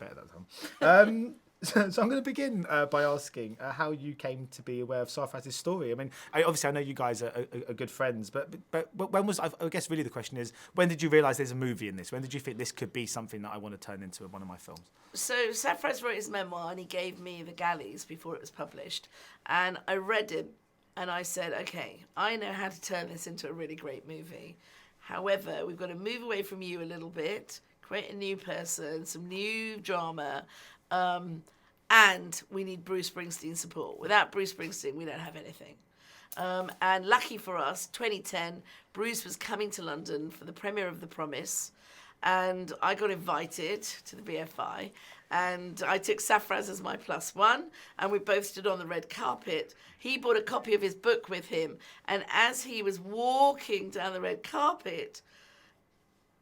better that time. So I'm going to begin by asking how you came to be aware of Sarfraz's story. I mean, obviously I know you guys are good friends, but when was, I guess really the question is, when did you realise there's a movie in this? When did you think this could be something that I want to turn into one of my films? So Sarfraz wrote his memoir and he gave me The Galleys before it was published. And I read it and I said, okay, I know how to turn this into a really great movie. However, we've got to move away from you a little bit, create a new person, some new drama, and we need Bruce Springsteen's support. Without Bruce Springsteen, we don't have anything. And lucky for us, 2010, Bruce was coming to London for the premiere of The Promise, and I got invited to the BFI, and I took Sarfraz as my +1, and we both stood on the red carpet. He brought a copy of his book with him, and as he was walking down the red carpet,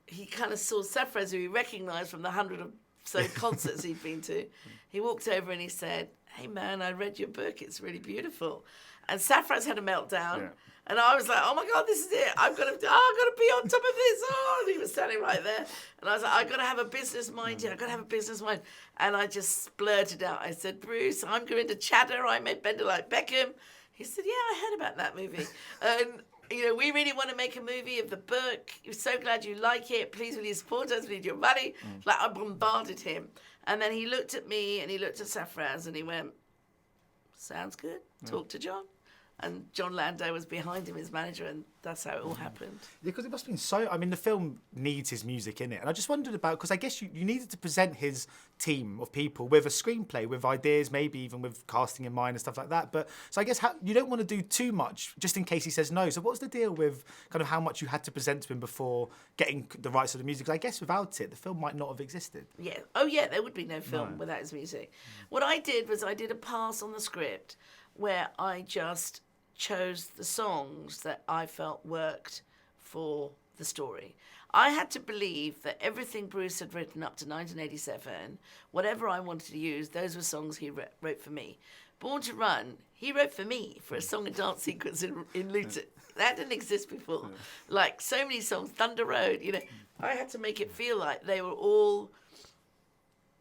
he kind of saw Sarfraz, who he recognised from the 100 or so concerts he'd been to. He walked over and he said, "Hey man, I read your book, it's really beautiful." And Sarfraz had a meltdown. Yeah. And I was like, "Oh my God, this is it. I've got to be on top of this." Oh, and he was standing right there. And I was like, "I've got to have a business mind here. I've got to have a business mind." And I just blurted out. I said, "Bruce, I'm Gurinder Chadha. I made Bender Like Beckham." He said, "Yeah, I heard about that movie." And, you know, we really want to make a movie of the book. We're so glad you like it. Please, will you support us? We need your money. Like, I bombarded him. And then he looked at me and he looked at Sarfraz and he went, "Sounds good. Talk to John." And John Landau was behind him, his manager, and that's how it all happened. Yeah, because it must have been so... I mean, the film needs his music in it. And I just wondered about... Because I guess you needed to present his team of people with a screenplay, with ideas, maybe even with casting in mind and stuff like that. But so I guess you don't want to do too much, just in case he says no. So what was the deal with kind of how much you had to present to him before getting the rights to the music? Because I guess without it, the film might not have existed. Yeah. Oh, yeah, there would be no film without his music. What I did was I did a pass on the script where I just chose the songs that I felt worked for the story. I had to believe that everything Bruce had written up to 1987, whatever I wanted to use, those were songs he wrote for me. Born to Run, he wrote for me for a song and dance sequence in Luton. That didn't exist before. Like so many songs, Thunder Road, you know, I had to make it feel like they were all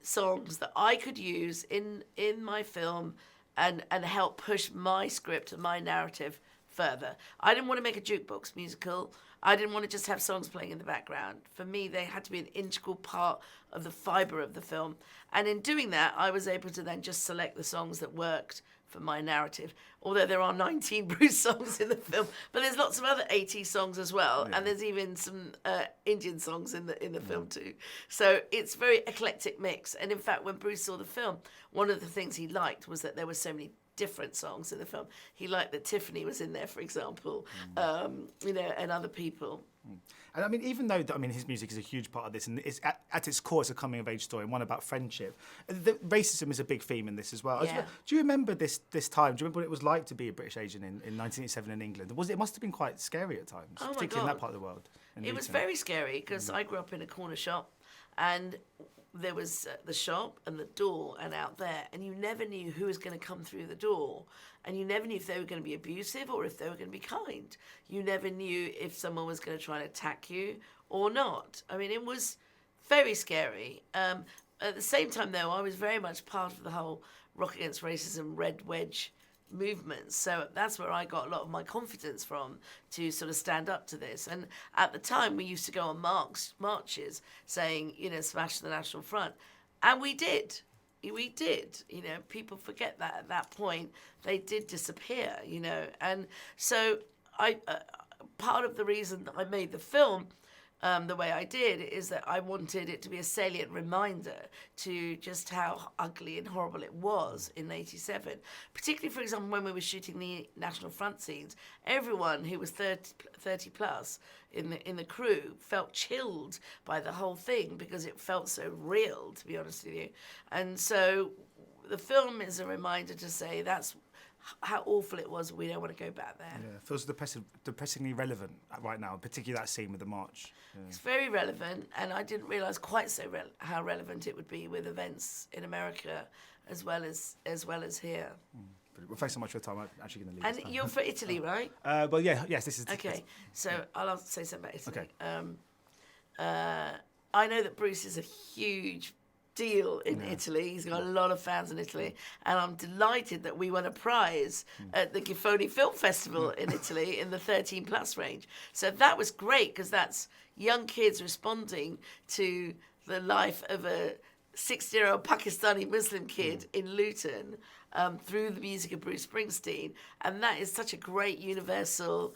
songs that I could use in my film and help push my script and my narrative further. I didn't want to make a jukebox musical. I didn't want to just have songs playing in the background. For me, they had to be an integral part of the fibre of the film. And in doing that, I was able to then just select the songs that worked for my narrative. Although there are 19 Bruce songs in the film, but there's lots of other 80 songs as well, and there's even some Indian songs in the film too. So it's a very eclectic mix. And in fact, when Bruce saw the film, one of the things he liked was that there were so many different songs in the film. He liked that Tiffany was in there, for example, you know, and other people. And I mean, even though his music is a huge part of this, and it's at its core, it's a coming-of-age story and one about friendship. Racism is a big theme in this as well. Yeah. Do you remember this time? Do you remember what it was like to be a British Asian in 1987 in England? It must have been quite scary at times, particularly in that part of the world. It was very scary because I grew up in a corner shop, and there was the shop and the door and out there, and you never knew who was going to come through the door, and you never knew if they were going to be abusive or if they were going to be kind. You never knew if someone was going to try and attack you or not. I mean, it was very scary. At the same time, though, I was very much part of the whole Rock Against Racism Red Wedge movement. So that's where I got a lot of my confidence from to sort of stand up to this. And at the time, we used to go on marches saying, you know, smash the National Front. And we did. We did. You know, people forget that at that point. They did disappear, you know. And so part of the reason that I made the film the way I did is that I wanted it to be a salient reminder to just how ugly and horrible it was in '87. Particularly, for example, when we were shooting the National Front scenes, everyone who was 30 plus in the crew felt chilled by the whole thing because it felt so real, to be honest with you. And so the film is a reminder to say that's how awful it was. We don't want to go back there. Yeah, it feels depressingly relevant right now, particularly that scene with the march. Yeah. It's very relevant, and I didn't realise quite so how relevant it would be with events in America as well as here. Well, thanks so much for your time. I'm actually going to leave. And this time. you're for Italy, right? Well, yes, this is. Okay, so I'll say something about Italy. Okay. I know that Bruce is a huge deal in Italy. He's got a lot of fans in Italy, and I'm delighted that we won a prize at the Gifoni Film Festival in Italy in the 13 plus range. So that was great, because that's young kids responding to the life of a 60-year-old Pakistani Muslim kid in Luton through the music of Bruce Springsteen, and that is such a great universal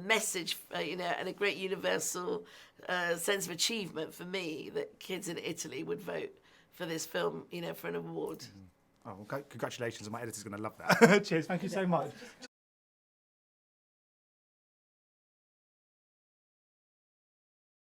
message, and a great universal sense of achievement for me, that kids in Italy would vote for this film, for an award. Oh, well, congratulations! My editor's going to love that. Cheers! Thank you so much.